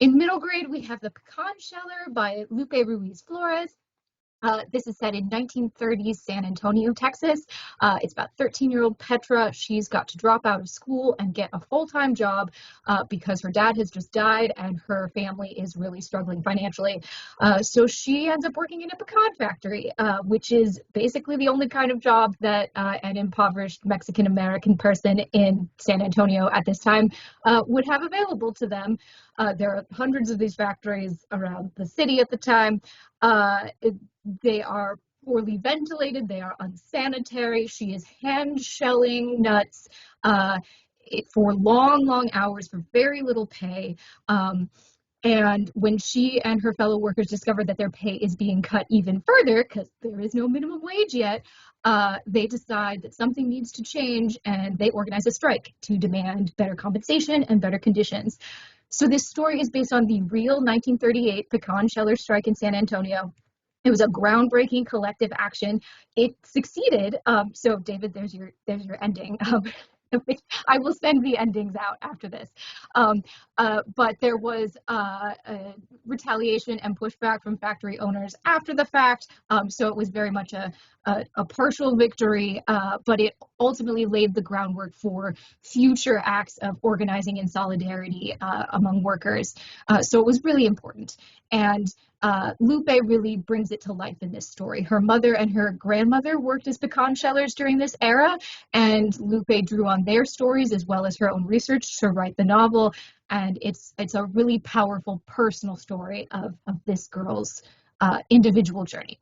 In middle grade, we have the Pecan Sheller by Lupe Ruiz Flores. This is set in 1930s San Antonio, Texas. It's about 13-year-old Petra. She's got to drop out of school and get a full-time job because her dad has just died and her family is really struggling financially. So she ends up working in a pecan factory, which is basically the only kind of job that an impoverished Mexican-American person in San Antonio at this time would have available to them. There are hundreds of these factories around the city at the time. They are poorly ventilated, they are unsanitary. She is hand shelling nuts for long hours for very little pay. And when she and her fellow workers discover that their pay is being cut even further, because there is no minimum wage yet, they decide that something needs to change, and they organize a strike to demand better compensation and better conditions. So this story is based on the real 1938 Pecan Sheller strike in San Antonio. It was a groundbreaking collective action. It succeeded. So David, there's your ending. I will send the endings out after this. But there was retaliation and pushback from factory owners after the fact. So it was very much a partial victory, but it ultimately laid the groundwork for future acts of organizing in solidarity among workers. So it was really important. And Lupe really brings it to life in this story. Her mother and her grandmother worked as pecan shellers during this era, and Lupe drew on their stories as well as her own research to write the novel. And it's a really powerful personal story of this girl's individual journey.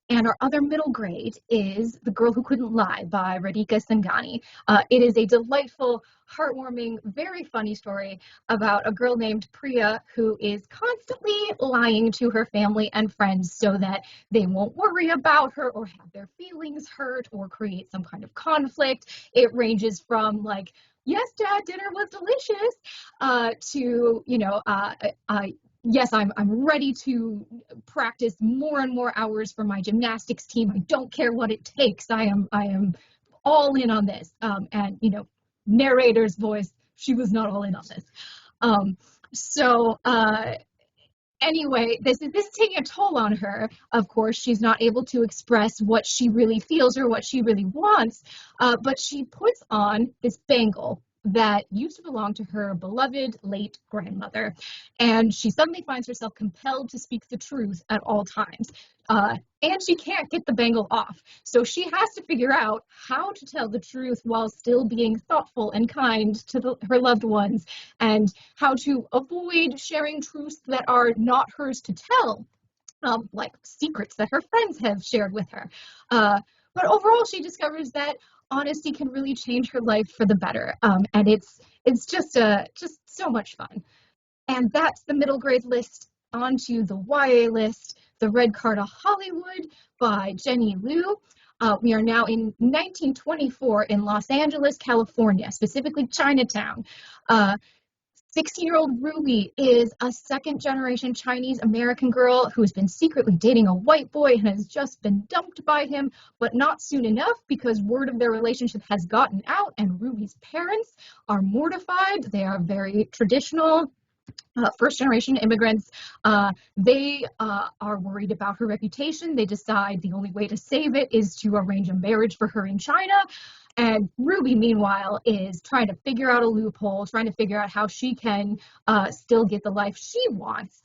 And our other middle grade is The Girl Who Couldn't Lie by Radhika Sangani. It is a delightful, heartwarming, very funny story about a girl named Priya who is constantly lying to her family and friends so that they won't worry about her or have their feelings hurt or create some kind of conflict. It ranges from like, yes, Dad, dinner was delicious, to, yes, I'm ready to practice more and more hours for my gymnastics team. I don't care what it takes. I am all in on this. And narrator's voice, she was not all in on this. Anyway, this is taking a toll on her. Of course, she's not able to express what she really feels or what she really wants, but she puts on this bangle that used to belong to her beloved late grandmother. And she suddenly finds herself compelled to speak the truth at all times. And she can't get the bangle off. So she has to figure out how to tell the truth while still being thoughtful and kind to her loved ones, and how to avoid sharing truths that are not hers to tell, like secrets that her friends have shared with her. But overall, she discovers that honesty can really change her life for the better. And it's just so much fun. And that's the middle grade list. Onto the YA list, The Red Card of Hollywood by Jenny Liu. We are now in 1924 in Los Angeles, California, specifically Chinatown. 16-year-old Ruby is a second-generation Chinese-American girl who has been secretly dating a white boy and has just been dumped by him, but not soon enough because word of their relationship has gotten out, and Ruby's parents are mortified. They are very traditional first-generation immigrants. They are worried about her reputation. They decide the only way to save it is to arrange a marriage for her in China. And Ruby, meanwhile, is trying to figure out a loophole, trying to figure out how she can still get the life she wants.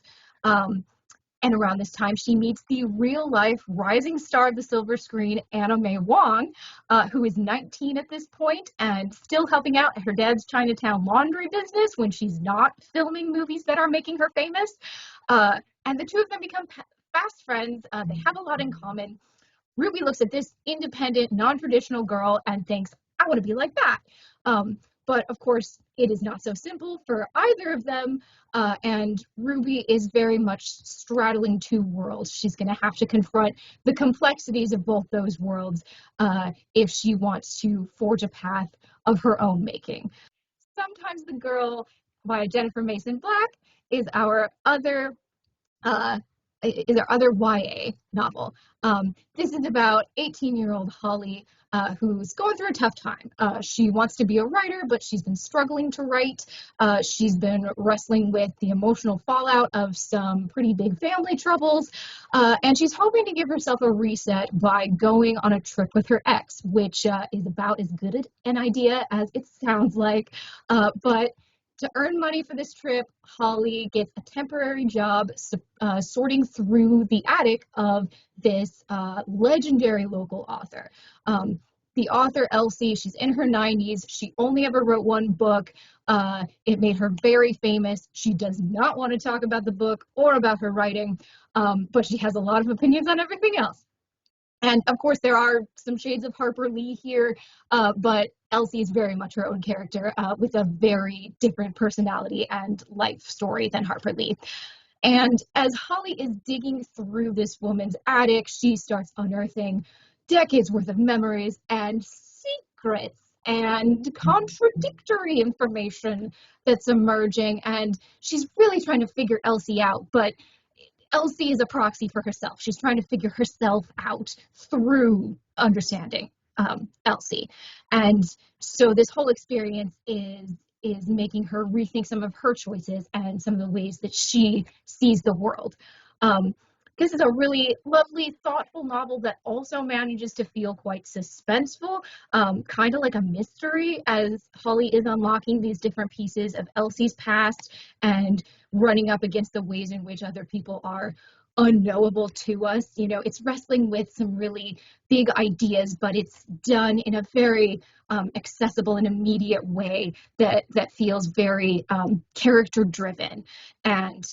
And around this time, she meets the real-life rising star of the silver screen, Anna May Wong, who is 19 at this point and still helping out at her dad's Chinatown laundry business when she's not filming movies that are making her famous. And the two of them become fast friends. They have a lot in common. Ruby looks at this independent, non-traditional girl and thinks, I want to be like that. But of course, it is not so simple for either of them. And Ruby is very much straddling two worlds. She's going to have to confront the complexities of both those worlds if she wants to forge a path of her own making. Sometimes the Girl by Jennifer Mason Black is our other other YA novel. This is about 18-year-old Holi, who's going through a tough time. She wants to be a writer, but she's been struggling to write. She's been wrestling with the emotional fallout of some pretty big family troubles, and she's hoping to give herself a reset by going on a trip with her ex, which is about as good an idea as it sounds like. But to earn money for this trip, Holi gets a temporary job sorting through the attic of this legendary local author. The author, Elsie, she's in her 90s. She only ever wrote one book. It made her very famous. She does not want to talk about the book or about her writing, but she has a lot of opinions on everything else. And of course, there are some shades of Harper Lee here, but Elsie is very much her own character with a very different personality and life story than Harper Lee. And as Holi is digging through this woman's attic, she starts unearthing decades worth of memories and secrets and contradictory information that's emerging. And she's really trying to figure Elsie out, but Elsie is a proxy for herself. She's trying to figure herself out through understanding Elsie. And so this whole experience is making her rethink some of her choices and some of the ways that she sees the world. This is a really lovely, thoughtful novel that also manages to feel quite suspenseful, kind of like a mystery, as Holi is unlocking these different pieces of Elsie's past and running up against the ways in which other people are unknowable to us. You know, it's wrestling with some really big ideas, but it's done in a very accessible and immediate way that feels very character driven. And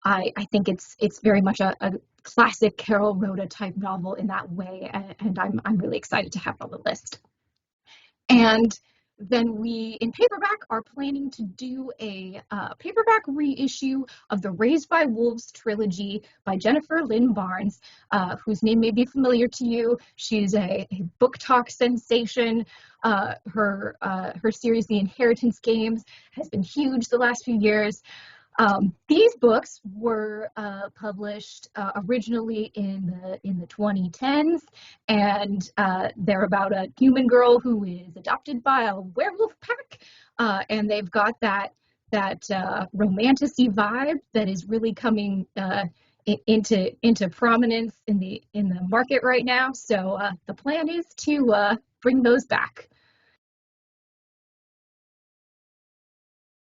I think it's very much a classic Carolrhoda type novel in that way, and I'm really excited to have it on the list. And then we, in paperback, are planning to do a paperback reissue of the Raised by Wolves trilogy by Jennifer Lynn Barnes, whose name may be familiar to you. She's a book talk sensation. Her series, The Inheritance Games, has been huge the last few years. These books were published originally in the 2010s, and they're about a human girl who is adopted by a werewolf pack, and they've got that romantasy vibe that is really coming into prominence in the market right now. So the plan is to bring those back.